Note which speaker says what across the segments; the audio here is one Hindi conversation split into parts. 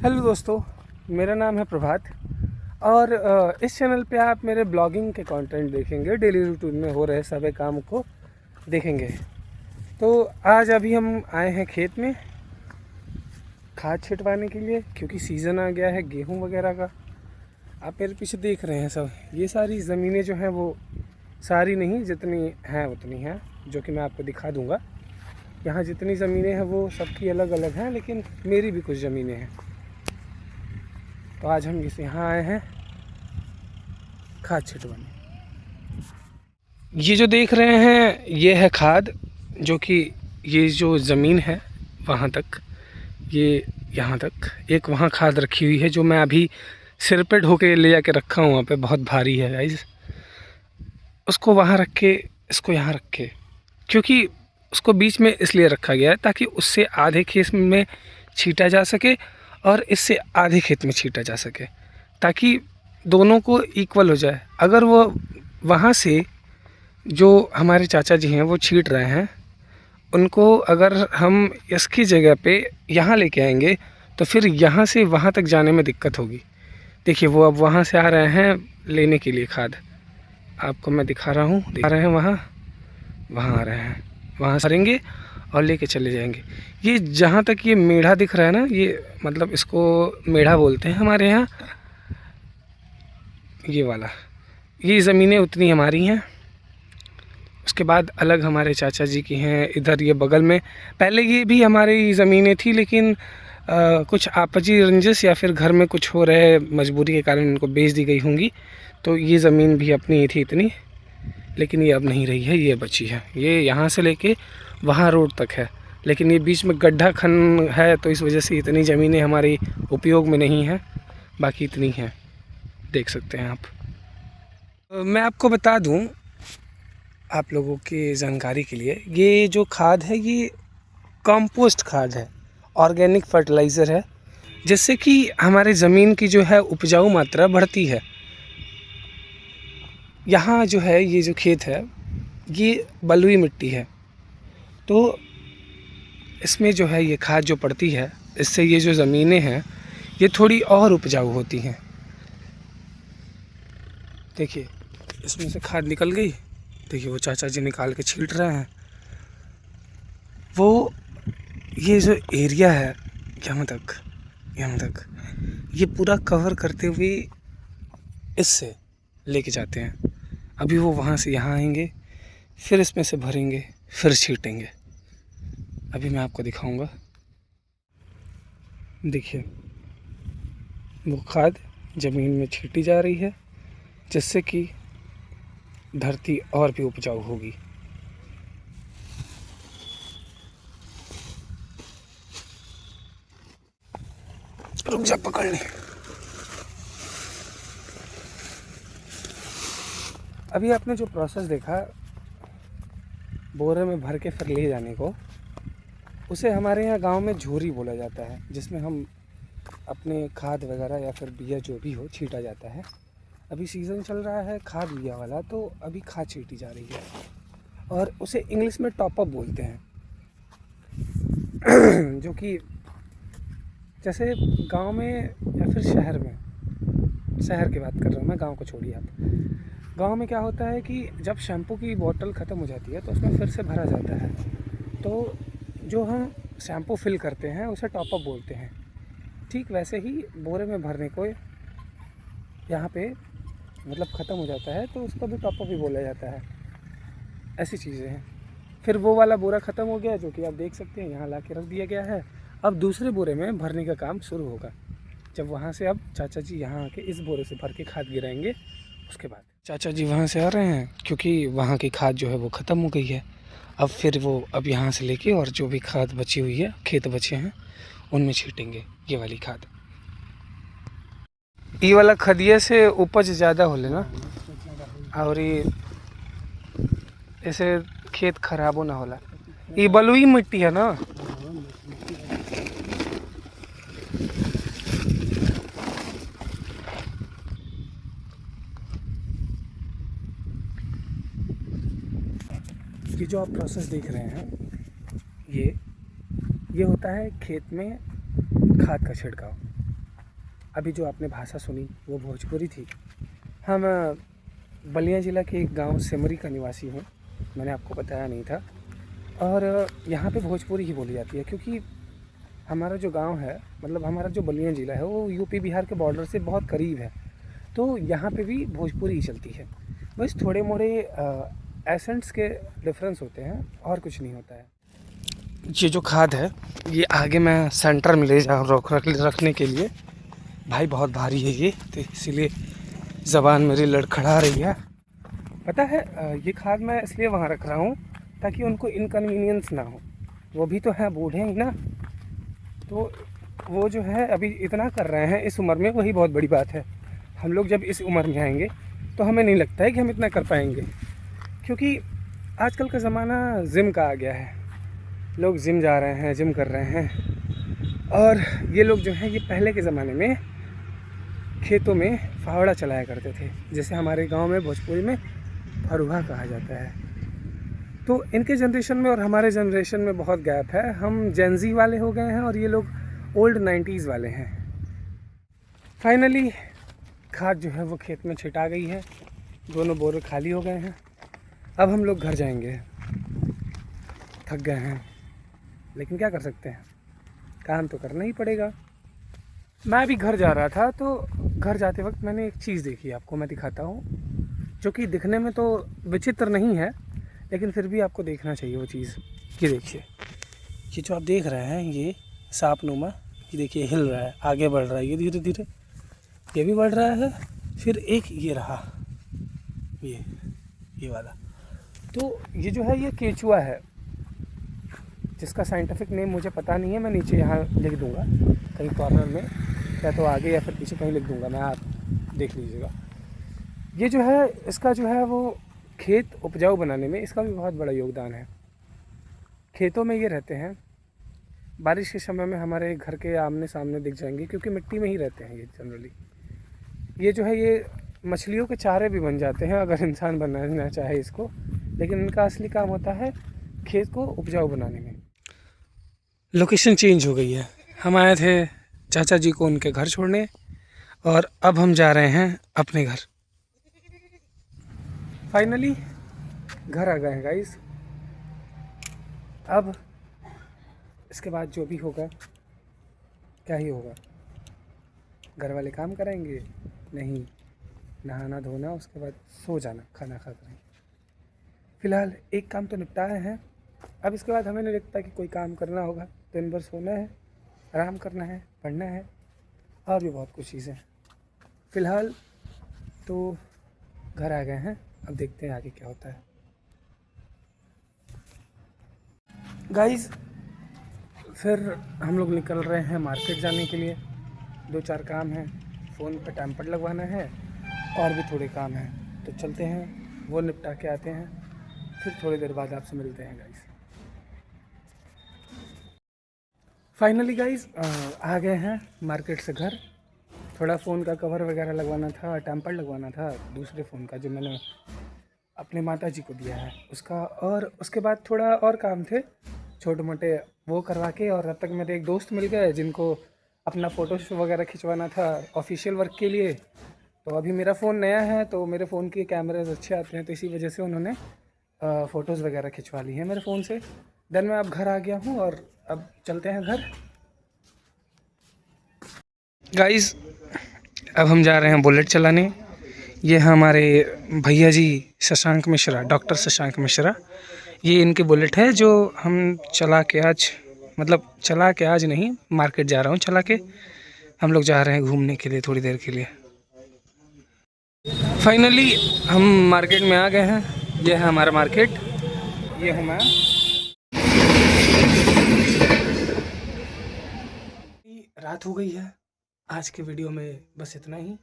Speaker 1: हेलो दोस्तों, मेरा नाम है प्रभात और इस चैनल पे आप मेरे ब्लॉगिंग के कंटेंट देखेंगे। डेली रूटीन में हो रहे सभी काम को देखेंगे। तो आज अभी हम आए हैं खेत में खाद छिटवाने के लिए, क्योंकि सीज़न आ गया है गेहूं वगैरह का। आप मेरे पीछे देख रहे हैं सब, ये सारी ज़मीनें जो हैं वो सारी नहीं, जितनी हैं उतनी हैं, जो कि मैं आपको दिखा दूँगा। यहाँ जितनी ज़मीनें हैं वो सबकी अलग अलग हैं, लेकिन मेरी भी कुछ ज़मीनें हैं। तो आज हम इस यहाँ आए हैं खाद छिटवाने। ये जो देख रहे हैं ये है खाद, जो कि ये जो ज़मीन है वहाँ तक, ये यहाँ तक एक वहाँ खाद रखी हुई है, जो मैं अभी सिर पे ढोके ले जाके रखा हूँ। वहाँ पे बहुत भारी है गाइस। उसको वहाँ रख के इसको यहाँ रख के, क्योंकि उसको बीच में इसलिए रखा गया है ताकि उससे आधे खेत में छीटा जा सके और इससे आधे खेत में छीटा जा सके, ताकि दोनों को इक्वल हो जाए। अगर वो वहाँ से जो हमारे चाचा जी हैं वो छीट रहे हैं, उनको अगर हम इसकी जगह पे यहाँ लेके आएंगे तो फिर यहाँ से वहाँ तक जाने में दिक्कत होगी। देखिए वो अब वहाँ से आ रहे हैं लेने के लिए खाद। आपको मैं दिखा रहा हूँ, दिखा रहे हैं वहाँ आ रहे हैं, वहाँ से करेंगे और लेके चले जाएंगे। ये जहाँ तक ये मेढ़ा दिख रहा है ना, ये मतलब इसको मेढ़ा बोलते हैं हमारे यहाँ। ये वाला ये ज़मीनें उतनी हमारी हैं। उसके बाद अलग हमारे चाचा जी की हैं। इधर ये बगल में पहले ये भी हमारी ज़मीनें थी, लेकिन कुछ आपसी रंजिश या फिर घर में कुछ हो रहे मजबूरी के कारण इनको बेच दी गई होंगी। तो ये ज़मीन भी अपनी ही थी इतनी, लेकिन ये अब नहीं रही है, ये बची है। ये यहाँ से लेके वहाँ रोड तक है, लेकिन ये बीच में गड्ढा खन है, तो इस वजह से इतनी ज़मीनें हमारी उपयोग में नहीं हैं। बाकी इतनी हैं, देख सकते हैं आप। मैं आपको बता दूं आप लोगों की जानकारी के लिए, ये जो खाद है ये कंपोस्ट खाद है, ऑर्गेनिक फर्टिलाइज़र है, जिससे कि हमारे ज़मीन की जो है उपजाऊ मात्रा बढ़ती है। यहाँ जो है ये जो खेत है ये बलुई मिट्टी है, तो इसमें जो है ये खाद जो पड़ती है, इससे ये जो ज़मीनें हैं ये थोड़ी और उपजाऊ होती हैं। देखिए इसमें से खाद निकल गई। देखिए वो चाचा जी निकाल के छींट रहे हैं। वो ये जो एरिया है यहाँ तक ये पूरा कवर करते हुए इससे लेके जाते हैं। अभी वो वहाँ से यहाँ आएंगे, फिर इसमें से भरेंगे, फिर छीटेंगे। अभी मैं आपको दिखाऊंगा। देखिए वो खाद ज़मीन में छीटी जा रही है, जिससे कि धरती और भी उपजाऊ होगी। रुक जा, पकड़ ले। अभी आपने जो प्रोसेस देखा बोरे में भर के फिर ले जाने को, उसे हमारे यहाँ गांव में झोरी बोला जाता है, जिसमें हम अपने खाद वगैरह या फिर बिया जो भी हो छीटा जाता है। अभी सीज़न चल रहा है खाद बिया वाला, तो अभी खाद छीटी जा रही है और उसे इंग्लिश में टॉप अप बोलते हैं। जो कि जैसे गांव में या फिर शहर में, शहर की बात कर रहा हूँ मैं, गांव को छोड़िए आप। गांव में क्या होता है कि जब शैम्पू की बोतल ख़त्म हो जाती है तो उसमें फिर से भरा जाता है। तो जो हम शैम्पू फिल करते हैं उसे टॉप अप बोलते हैं। ठीक वैसे ही बोरे में भरने को यहाँ पे मतलब ख़त्म हो जाता है, तो उसको भी टॉप अप ही बोला जाता है। ऐसी चीज़ें हैं। फिर वो वाला बोरा ख़त्म हो गया, जो कि आप देख सकते हैं यहाँ ला के रख दिया गया है। अब दूसरे बोरे में भरने का काम शुरू होगा, जब वहाँ से अब चाचा जी यहाँ आके इस बोरे से भर के खाद गिराएंगे। उसके बाद चाचा जी वहाँ से आ रहे हैं, क्योंकि वहाँ की खाद जो है वो ख़त्म हो गई है। अब फिर वो अब यहाँ से लेके और जो भी खाद बची हुई है, खेत बचे हैं, उनमें छीटेंगे ये वाली खाद। ये वाला खदिये से उपज ज़्यादा हो लेना, और ये ऐसे खेत खराबो ना होला। ये बलुई मिट्टी है ना। ये जो आप प्रोसेस देख रहे हैं ये होता है खेत में खाद का छिड़काव। अभी जो आपने भाषा सुनी वो भोजपुरी थी। हाँ, मैं बलिया ज़िला के एक गांव सिमरी का निवासी हूँ, मैंने आपको बताया नहीं था। और यहाँ पे भोजपुरी ही बोली जाती है, क्योंकि हमारा जो गांव है, मतलब हमारा जो बलिया ज़िला है, वो यूपी बिहार के बॉर्डर से बहुत करीब है। तो यहाँ पे भी भोजपुरी ही चलती है। बस थोड़े मोड़े एसेंट्स के डिफरेंस होते हैं, और कुछ नहीं होता है। ये जो खाद है, ये आगे मैं सेंटर में ले जाऊँ रखने के लिए। भाई बहुत भारी है ये, तो इसीलिए ज़बान मेरी लड़खड़ा रही है। पता है, ये खाद मैं इसलिए वहाँ रख रहा हूँ ताकि उनको इनकन्वीनियंस ना हो। वो भी तो हैं बूढ़े ही ना, तो वो जो है अभी इतना कर रहे हैं इस उम्र में, वही बहुत बड़ी बात है। हम लोग जब इस उम्र में आएंगे तो हमें नहीं लगता है कि हम इतना कर पाएंगे, क्योंकि आजकल का ज़माना जिम का आ गया है। लोग जिम जा रहे हैं, जिम कर रहे हैं। और ये लोग जो हैं, ये पहले के ज़माने में खेतों में फावड़ा चलाया करते थे, जैसे हमारे गांव में भोजपुरी में फरुहा कहा जाता है। तो इनके जनरेशन में और हमारे जनरेशन में बहुत गैप है। हम जेनजी वाले हो गए हैं और ये लोग ओल्ड 90s वाले हैं। फाइनली खाद जो है वो खेत में छिटा गई है, दोनों बोरे खाली हो गए हैं। अब हम लोग घर जाएंगे, थक गए हैं, लेकिन क्या कर सकते हैं, काम तो करना ही पड़ेगा। मैं अभी घर जा रहा था, तो घर जाते वक्त मैंने एक चीज़ देखी, आपको मैं दिखाता हूँ, जो कि दिखने में तो विचित्र नहीं है, लेकिन फिर भी आपको देखना चाहिए वो चीज़। ये देखिए, ये जो आप देख रहे हैं, ये सांपनुमा, ये देखिए हिल रहा है, आगे बढ़ रहा है, ये धीरे धीरे ये भी बढ़ रहा है। फिर एक ये रहा, ये वाला। तो ये जो है, ये केचुआ है, जिसका साइंटिफिक नेम मुझे पता नहीं है। मैं नीचे यहाँ लिख दूँगा कहीं कॉर्नर में, या तो आगे या फिर पीछे कहीं लिख दूँगा मैं, आप देख लीजिएगा। ये जो है, इसका जो है वो खेत उपजाऊ बनाने में इसका भी बहुत बड़ा योगदान है। खेतों में ये रहते हैं, बारिश के समय में हमारे घर के आमने सामने दिख जाएंगे, क्योंकि मिट्टी में ही रहते हैं ये जनरली। ये जो है, ये मछलियों के चारे भी बन जाते हैं अगर इंसान बनाना चाहे इसको, लेकिन इनका असली काम होता है खेत को उपजाऊ बनाने में। लोकेशन चेंज हो गई है, हम आए थे चाचा जी को उनके घर छोड़ने, और अब हम जा रहे हैं अपने घर। फाइनली घर आ गए हैं गाइस। अब इसके बाद जो भी होगा, क्या ही होगा, घर वाले काम कराएंगे, नहीं, नहाना धोना, उसके बाद सो जाना खाना खा कर। फ़िलहाल एक काम तो निपटाए हैं, अब इसके बाद हमें नहीं लगता कि कोई काम करना होगा। दिन भर सोना है, आराम करना है, पढ़ना है, और भी बहुत कुछ चीज़ें। फ़िलहाल तो घर आ गए हैं, अब देखते हैं आगे क्या होता है। गाइस, फिर हम लोग निकल रहे हैं मार्केट जाने के लिए। 2-4 काम हैं, फ़ोन पे टैम्पर लगवाना है, और भी थोड़े काम हैं, तो चलते हैं, वो निपटा के आते हैं। फिर थोड़ी देर बाद आपसे मिलते हैं गाइस। फाइनली गाइस आ गए हैं मार्केट से घर। थोड़ा फ़ोन का कवर वगैरह लगवाना था, टैम्पर लगवाना था दूसरे फ़ोन का जो मैंने अपने माता जी को दिया है उसका, और उसके बाद थोड़ा और काम थे छोटे मोटे, वो करवा के। और तब तक मेरे एक दोस्त मिल गए जिनको अपना फ़ोटो वगैरह खिंचवाना था ऑफिशियल वर्क के लिए। तो अभी मेरा फ़ोन नया है, तो मेरे फ़ोन के कैमरेज अच्छे आते हैं, तो इसी वजह से उन्होंने फ़ोटोज़ वगैरह खिंचवा ली हैं मेरे फ़ोन से। देन मैं अब घर आ गया हूँ, और अब चलते हैं घर। गाइस, अब हम जा रहे हैं बुलेट चलाने। ये हमारे भैया जी शशांक मिश्रा, डॉक्टर शशांक मिश्रा, ये इनकी बुलेट है जो हम चला के आज, मतलब चला के आज नहीं, मार्केट जा रहा हूँ चला के। हम लोग जा रहे हैं घूमने के लिए थोड़ी देर के लिए। फाइनली हम मार्केट में आ गए हैं, ये है हमारा मार्केट, ये हूँ मैं। रात हो गई है, आज के वीडियो में बस इतना ही।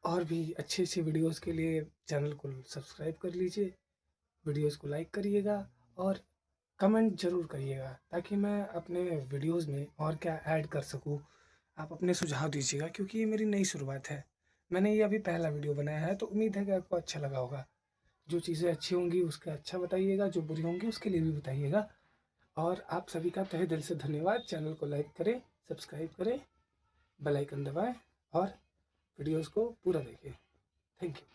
Speaker 1: और भी अच्छी अच्छी वीडियोस के लिए चैनल को सब्सक्राइब कर लीजिए, वीडियोस को लाइक करिएगा, और कमेंट ज़रूर करिएगा, ताकि मैं अपने वीडियोस में और क्या ऐड कर सकूं। आप अपने सुझाव दीजिएगा, क्योंकि ये मेरी नई शुरुआत है, मैंने ये अभी पहला वीडियो बनाया है, तो उम्मीद है कि आपको अच्छा लगा होगा। जो चीज़ें अच्छी होंगी उसका अच्छा बताइएगा, जो बुरी होंगी उसके लिए भी बताइएगा। और आप सभी का तहे दिल से धन्यवाद। चैनल को लाइक करें, सब्सक्राइब करें, बेल आइकन दबाएं और वीडियोस को पूरा देखें। Thank you.